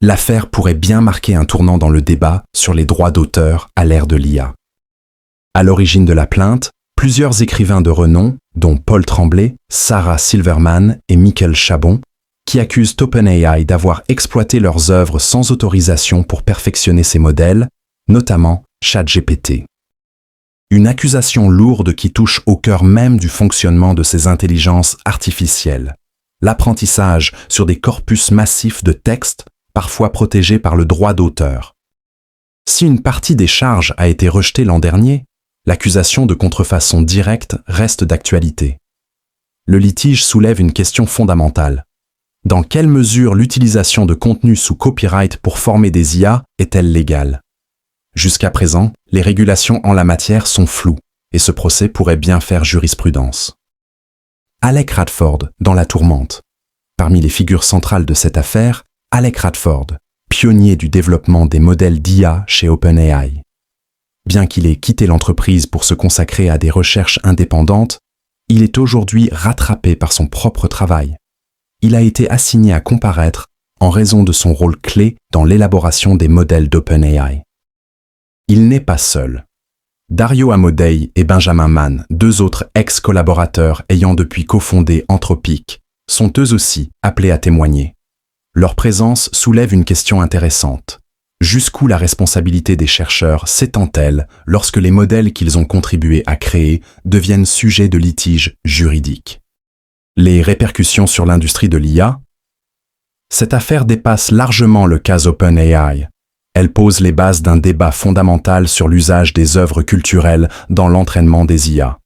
l'affaire pourrait bien marquer un tournant dans le débat sur les droits d'auteur à l'ère de l'IA. À l'origine de la plainte, plusieurs écrivains de renom, dont Paul Tremblay, Sarah Silverman et Michael Chabon, qui accusent OpenAI d'avoir exploité leurs œuvres sans autorisation pour perfectionner ses modèles, notamment ChatGPT. Une accusation lourde qui touche au cœur même du fonctionnement de ces intelligences artificielles, l'apprentissage sur des corpus massifs de textes, parfois protégés par le droit d'auteur. Si une partie des charges a été rejetée l'an dernier, l'accusation de contrefaçon directe reste d'actualité. Le litige soulève une question fondamentale. Dans quelle mesure l'utilisation de contenus sous copyright pour former des IA est-elle légale? Jusqu'à présent, les régulations en la matière sont floues, et ce procès pourrait bien faire jurisprudence. Alec Radford, dans La Tourmente. Parmi les figures centrales de cette affaire, Alec Radford, pionnier du développement des modèles d'IA chez OpenAI. Bien qu'il ait quitté l'entreprise pour se consacrer à des recherches indépendantes, il est aujourd'hui rattrapé par son propre travail. Il a été assigné à comparaître en raison de son rôle clé dans l'élaboration des modèles d'OpenAI. Il n'est pas seul. Dario Amodei et Benjamin Mann, deux autres ex-collaborateurs ayant depuis cofondé Anthropic, sont eux aussi appelés à témoigner. Leur présence soulève une question intéressante. Jusqu'où la responsabilité des chercheurs s'étend-elle lorsque les modèles qu'ils ont contribué à créer deviennent sujets de litiges juridiques? Les répercussions sur l'industrie de l'IA? Cette affaire dépasse largement le cas OpenAI. Elle pose les bases d'un débat fondamental sur l'usage des œuvres culturelles dans l'entraînement des IA.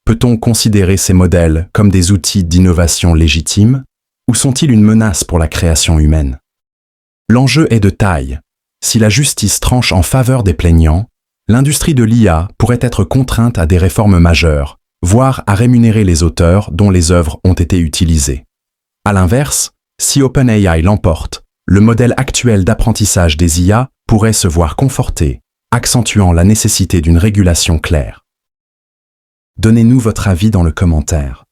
Peut-on considérer ces modèles comme des outils d'innovation légitimes, ou sont-ils une menace pour la création humaine? L'enjeu est de taille. Si la justice tranche en faveur des plaignants, l'industrie de l'IA pourrait être contrainte à des réformes majeures, voire à rémunérer les auteurs dont les œuvres ont été utilisées. À l'inverse, si OpenAI l'emporte, le modèle actuel d'apprentissage des IA pourrait se voir conforté, accentuant la nécessité d'une régulation claire. Donnez-nous votre avis dans le commentaire.